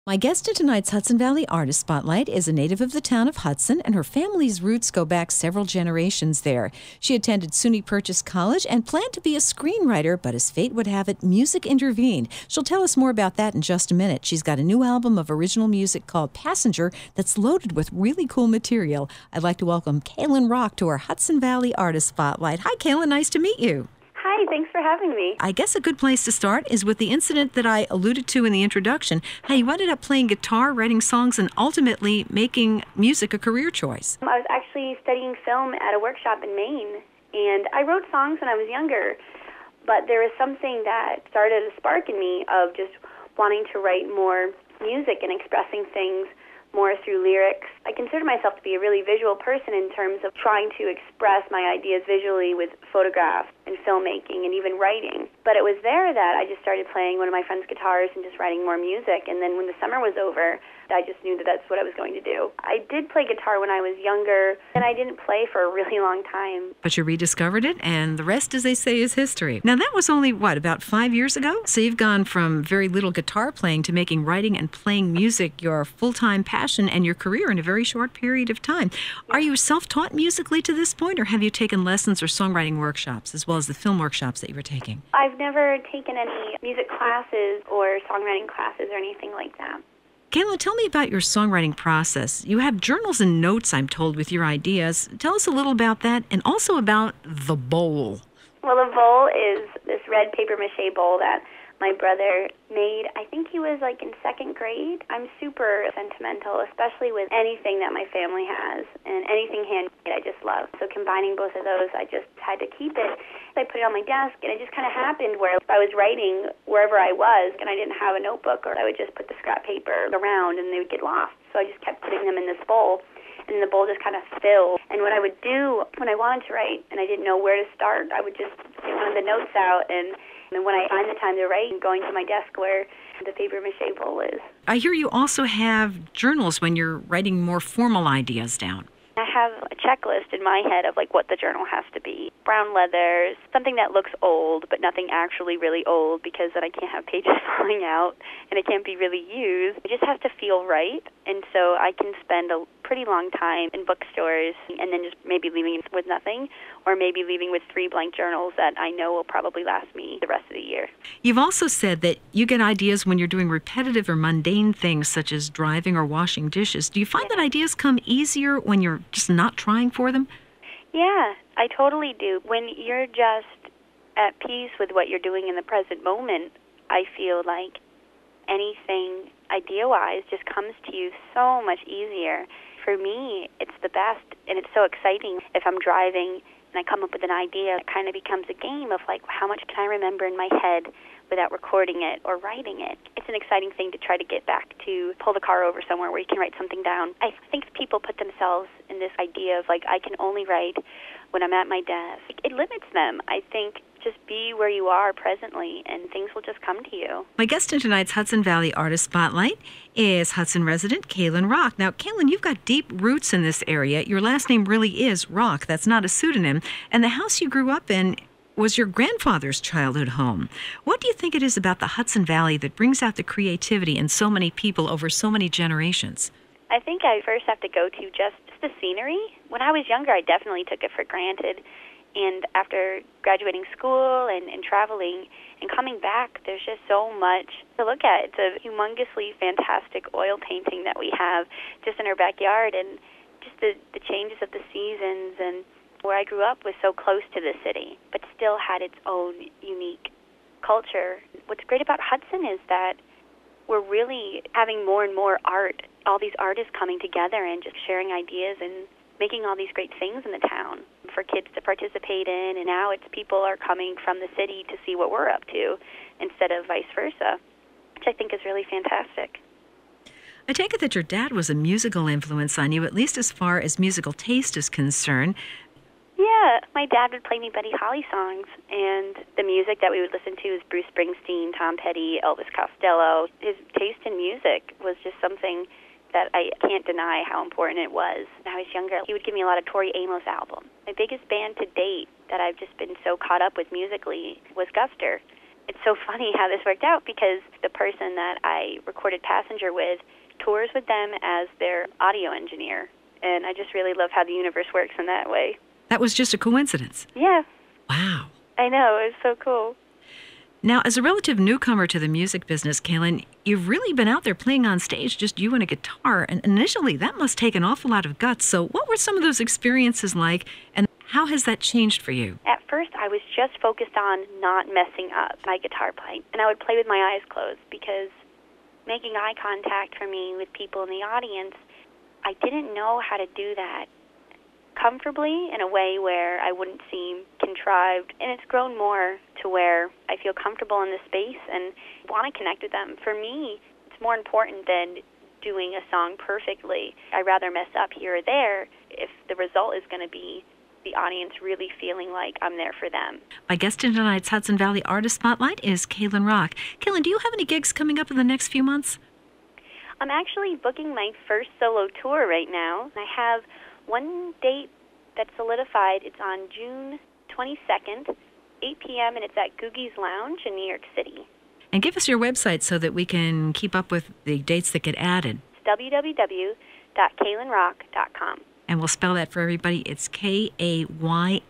My guest in tonight's Hudson Valley Artist Spotlight is a native of the town of Hudson, and her family's roots go back several generations there. She attended SUNY Purchase College and planned to be a screenwriter, but as fate would have it, music intervened. She'll tell us more about that in just a minute. She's got a new album of original music called Passenger that's loaded with really cool material. I'd like to welcome Kayln Rock to our Hudson Valley Artist Spotlight. Hi, Kayln. Nice to meet you. Hi, thanks for having me. I guess a good place to start is with the incident that I alluded to in the introduction, how you ended up playing guitar, writing songs, and ultimately making music a career choice. I was actually studying film at a workshop in Maine, and I wrote songs when I was younger, but there was something that started a spark in me of just wanting to write more music and expressing things more through lyrics. I consider myself to be a really visual person in terms of trying to express my ideas visually with photographs and filmmaking and even writing. But it was there that I just started playing one of my friend's guitars and just writing more music. And then when the summer was over, I just knew that that's what I was going to do. I did play guitar when I was younger, and I didn't play for a really long time. But you rediscovered it, and the rest, as they say, is history. Now, that was only, about 5 years ago? So you've gone from very little guitar playing to making writing and playing music your full-time passion and your career in a very short period of time. Are you self-taught musically to this point, or have you taken lessons or songwriting workshops, as well as the film workshops that you were taking? I've never taken any music classes or songwriting classes or anything like that. Kayln, tell me about your songwriting process. You have journals and notes, I'm told, with your ideas. Tell us a little about that, and also about the bowl. Well, the bowl is this red papier-mâché bowl that my brother made. I think he was in second grade. I'm super sentimental, especially with anything that my family has, and anything handmade I just love. So combining both of those, I just had to keep it. I put it on my desk, and it just kind of happened where I was writing wherever I was, and I didn't have a notebook, or I would just put the scrap paper around, and they would get lost. So I just kept putting them in this bowl, and the bowl just kind of filled. And what I would do when I wanted to write, and I didn't know where to start, I would just get one of the notes out, and when I find the time to write, going to my desk where the papier-mâché bowl is. I hear you also have journals when you're writing more formal ideas down. I have a checklist in my head of what the journal has to be. Brown leather, something that looks old, but nothing actually really old, because then I can't have pages falling out and it can't be really used. It just has to feel right, and so I can spend a pretty long time in bookstores and then just maybe leaving with nothing, or maybe leaving with 3 blank journals that I know will probably last me the rest of the year. You've also said that you get ideas when you're doing repetitive or mundane things such as driving or washing dishes. Do you find that ideas come easier when you're just not trying for them? Yeah, I totally do. When you're just at peace with what you're doing in the present moment, I feel like anything idea-wise just comes to you so much easier. For me, it's the best, and it's so exciting. If I'm driving and I come up with an idea, it kind of becomes a game of how much can I remember in my head without recording it or writing it. It's an exciting thing to try to get back to, pull the car over somewhere where you can write something down. I think people put themselves in this idea of I can only write when I'm at my desk. It limits them. I think just be where you are presently, and things will just come to you. My guest in tonight's Hudson Valley Artist Spotlight is Hudson resident Kayln Rock. Now, Kayln, you've got deep roots in this area. Your last name really is Rock. That's not a pseudonym. And the house you grew up in was your grandfather's childhood home. What do you think it is about the Hudson Valley that brings out the creativity in so many people over so many generations? I think I first have to go to just the scenery. When I was younger, I definitely took it for granted. And after graduating school and traveling and coming back, there's just so much to look at. It's a humongously fantastic oil painting that we have just in our backyard, and just the changes of the seasons. And where I grew up was so close to the city, but still had its own unique culture. What's great about Hudson is that we're really having more and more art, all these artists coming together and just sharing ideas and making all these great things in the town for kids to participate in, and now it's people are coming from the city to see what we're up to instead of vice versa, which I think is really fantastic. I take it that your dad was a musical influence on you, at least as far as musical taste is concerned. Yeah, my dad would play me Buddy Holly songs, and the music that we would listen to is Bruce Springsteen, Tom Petty, Elvis Costello. His taste in music was just something that I can't deny how important it was. When I was younger, he would give me a lot of Tori Amos albums. My biggest band to date that I've just been so caught up with musically was Guster. It's so funny how this worked out because the person that I recorded Passenger with tours with them as their audio engineer. And I just really love how the universe works in that way. That was just a coincidence. Yeah. Wow. I know. It was so cool. Now, as a relative newcomer to the music business, Kayln, you've really been out there playing on stage, just you and a guitar. And initially, that must take an awful lot of guts. So what were some of those experiences like, and how has that changed for you? At first, I was just focused on not messing up my guitar playing. And I would play with my eyes closed because making eye contact for me with people in the audience, I didn't know how to do that comfortably in a way where I wouldn't seem contrived. And it's grown more to where I feel comfortable in the space and want to connect with them. For me, it's more important than doing a song perfectly. I'd rather mess up here or there if the result is going to be the audience really feeling like I'm there for them. My guest in tonight's Hudson Valley Artist Spotlight is Kayln Rock. Kayln, do you have any gigs coming up in the next few months? I'm actually booking my first solo tour right now. I have one date that's solidified. It's on June 22nd, 8 p.m., and it's at Googie's Lounge in New York City. And give us your website so that we can keep up with the dates that get added. It's www.kaylnrock.com. And we'll spell that for everybody. It's KAYLNROCK,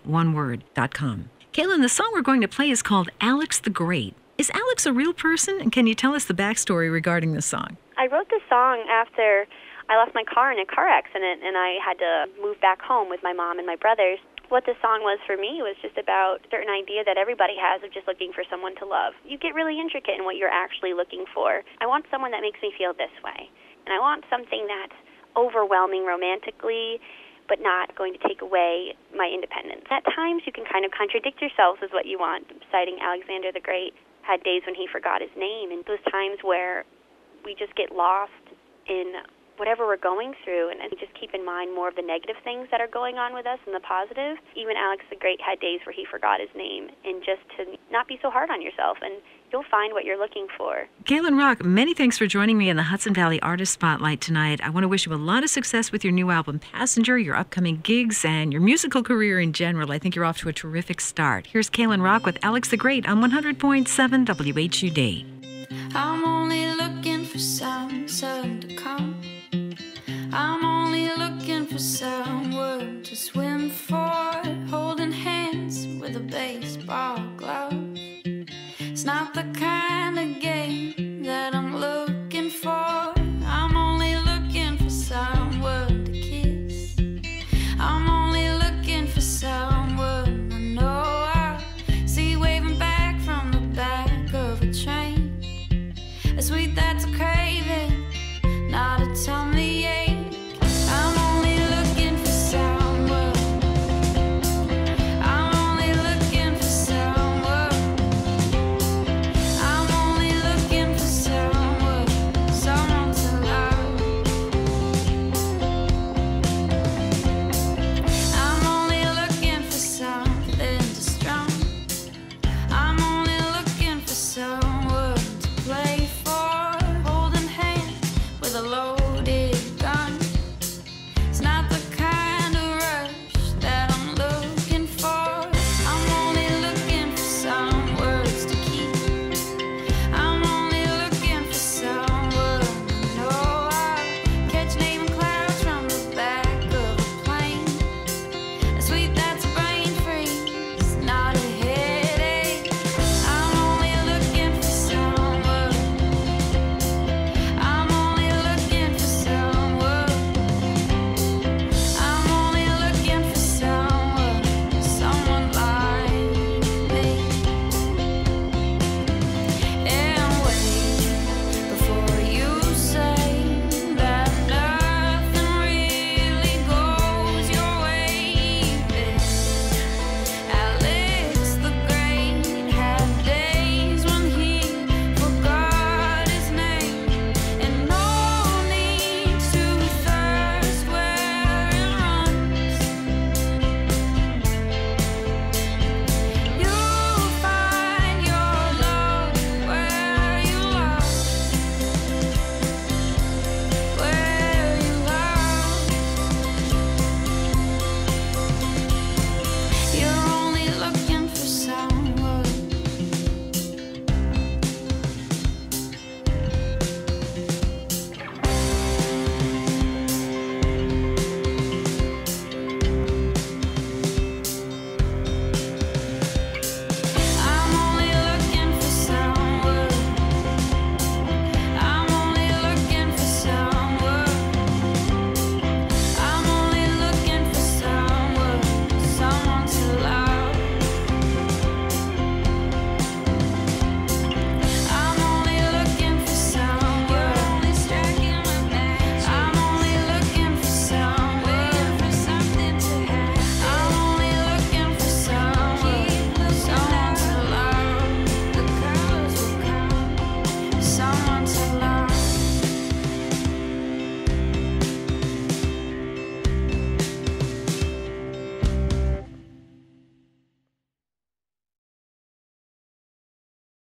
one word, .com. Kayln, the song we're going to play is called Alex the Great. Is Alex a real person? And can you tell us the backstory regarding the song? I wrote the song after I lost my car in a car accident, and I had to move back home with my mom and my brothers. What the song was for me was just about a certain idea that everybody has of just looking for someone to love. You get really intricate in what you're actually looking for. I want someone that makes me feel this way. And I want something that's overwhelming romantically, but not going to take away my independence. At times, you can kind of contradict yourselves with what you want. Citing Alexander the Great had days when he forgot his name, and those times where we just get lost in whatever we're going through, and we just keep in mind more of the negative things that are going on with us than the positive. Even Alex the Great had days where he forgot his name, and just to not be so hard on yourself, and you'll find what you're looking for. Kayln Rock, many thanks for joining me in the Hudson Valley Artist Spotlight tonight. I want to wish you a lot of success with your new album, Passenger, your upcoming gigs, and your musical career in general. I think you're off to a terrific start. Here's Kayln Rock with Alex the Great on 100.7 WHUD. I'm only looking for some sun to come. I'm only looking for someone to swim for, holding hands with a baseball glove. It's not the kind of game that I'm looking for. I'm only looking for someone to kiss. I'm only looking for someone I know I see waving back from the back of a train. A sweet that's a craving.